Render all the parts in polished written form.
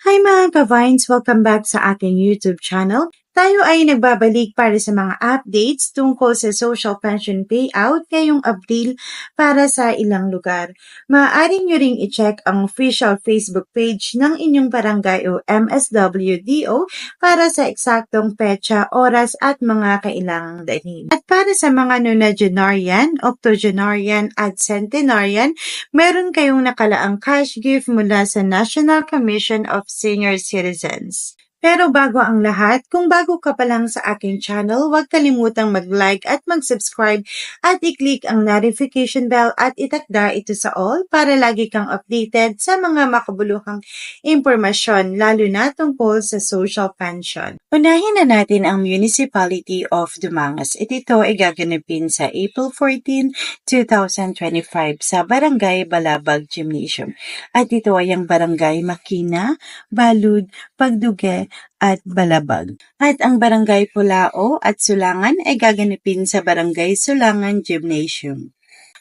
Hi mga ka-Vines! Welcome back sa aking YouTube channel. Tayo ay nagbabalik para sa mga updates tungkol sa social pension payout ngayong Abril para sa ilang lugar. Maaari nyo ring i-check ang official Facebook page ng inyong barangay o MSWDO para sa eksaktong petsa, oras at mga kailangang dalhin. At para sa mga nonagenarian, octogenarian at centenarian, meron kayong nakalaang cash gift mula sa National Commission of Senior Citizens. Pero bago ang lahat, kung bago ka pa lang sa aking channel, huwag kalimutang mag-like at mag-subscribe at i-click ang notification bell at itakda ito sa all para lagi kang updated sa mga makabuluhang impormasyon lalo na tungkol sa social pension. Unahin na natin ang Municipality of Dumangas. Ito ay gaganapin sa April 14, 2025 sa Barangay Balabag Gymnasium. At ito ay ang Barangay Makina, Balud, Pagduge, at Balabag. At ang Barangay Pulao at Sulangan ay gaganapin sa Barangay Sulangan Gymnasium.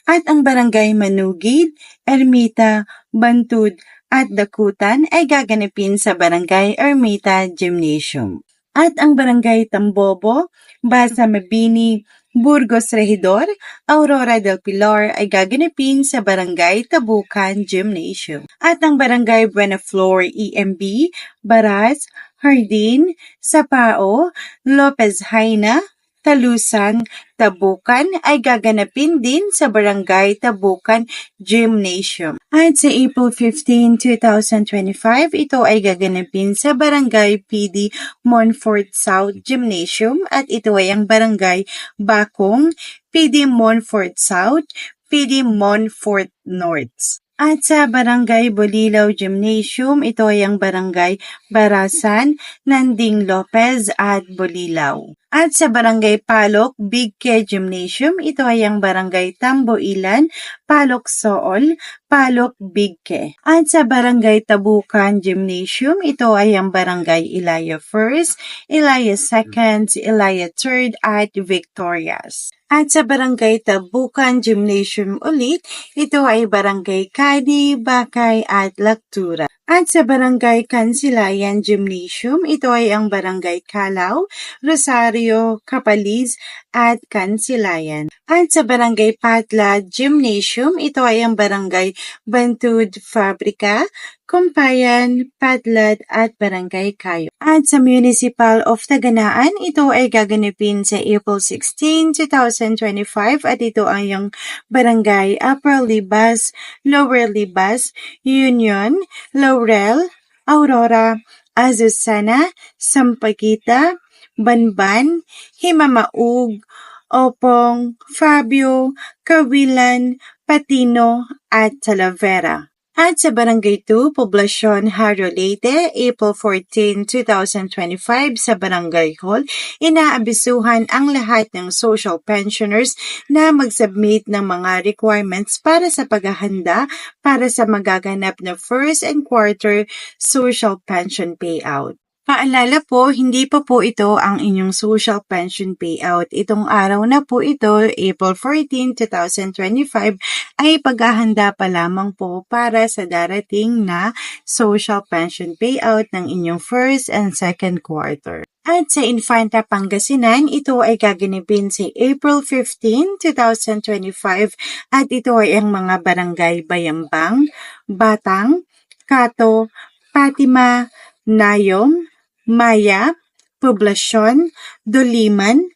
At ang Barangay Manugid, Ermita, Bantud, at Dakutan ay gaganapin sa Barangay Ermita Gymnasium. At ang Barangay Tambobo, Basa Mabini, Burgos Regidor, Aurora del Pilar ay gaganapin sa Barangay Tabukan Gymnasium. At ang Barangay Buenaflor EMB, Baras, Hardin, Sapao, Lopez Haina, Talusan, Tabukan ay gaganapin din sa Barangay Tabukan Gymnasium. At sa April 15, 2025, ito ay gaganapin sa Barangay PD Monfort South Gymnasium at ito ay ang Barangay Bakong, PD Monfort South, PD Monfort North. At sa Barangay Bolilaw Gymnasium, ito ay ang Barangay Barasan, Nanding Lopez at Bolilaw. At sa Barangay Palok, Bigke Gymnasium, ito ay ang Barangay Tamboilan, Palok Sool, Palok Bigke. At sa Barangay Tabukan Gymnasium, ito ay ang Barangay Ilaya 1st, Ilaya 2nd, Ilaya 3rd at Victorias. At sa Barangay Tabukan Gymnasium ulit, ito ay Barangay Kadi, Bakay at Lactura. At sa Barangay Kansilayan Gymnasium, ito ay ang Barangay Calao, Rosario, Capaliz at Kansilayan. At sa Barangay Patla Gymnasium, ito ay ang Barangay Bantud Fabrika, Kumpayan, Padlad at Barangay Kayo. At sa Municipal of Taganaan, ito ay gaganapin sa April 16, 2025 at ito ay ang Barangay Upper Libas, Lower Libas, Union, Laurel, Aurora, Azucena, Sampaguita, Banban, Himamaug, Opong, Fabio, Kawilan, Patino at Talavera. At sa Barangay 2, Poblasyon Haro Leyte, April 14, 2025 sa Barangay Hall, inaabisuhan ang lahat ng social pensioners na mag-submit ng mga requirements para sa paghahanda para sa magaganap na first and quarter social pension payout. Paalala po, hindi pa po ito ang inyong social pension payout. Itong araw na po ito, April 14, 2025, ay paghahanda pa lamang po para sa darating na social pension payout ng inyong first and second quarter. At sa Infanta Pangasinan, ito ay gaganapin sa April 15, 2025 at ito ay ang mga barangay Bayambang, Batang, Kato, Fatima, Nayom, Maya, Poblasyon, Doliman,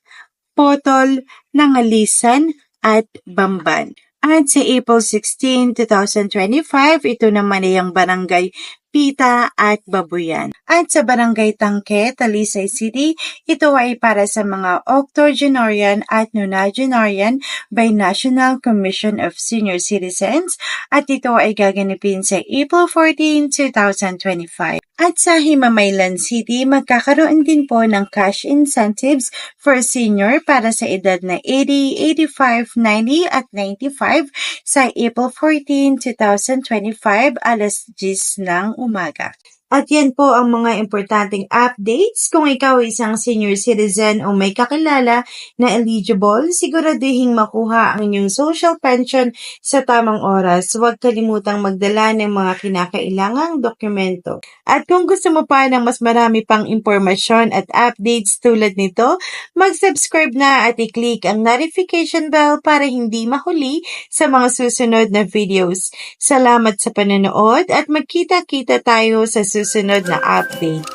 Potol, Nangalisan, at Bamban. At sa April 16, 2025, ito naman ay ang Barangay Pita at Babuyan. At sa Barangay Tangke, Talisay City, ito ay para sa mga octogenarian at nonagenarian by National Commission of Senior Citizens at ito ay gaganapin sa April 14, 2025. At sa Himamaylan City, magkakaroon din po ng cash incentives for senior para sa edad na 80, 85, 90 at 95 sa April 14, 2025 alas 10 ng umaga. At yan po ang mga importanteng updates. Kung ikaw ay isang senior citizen o may kakilala na eligible, siguraduhin makuha ang inyong social pension sa tamang oras. Huwag kalimutang magdala ng mga kinakailangang dokumento. At kung gusto mo pa ng mas marami pang impormasyon at updates tulad nito, mag-subscribe na at i-click ang notification bell para hindi mahuli sa mga susunod na videos. Salamat sa panonood at magkita-kita tayo sa susunod na update.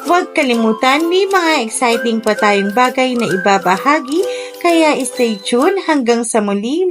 Huwag kalimutan, may mga exciting pa tayong bagay na ibabahagi, kaya stay tuned hanggang sa muli.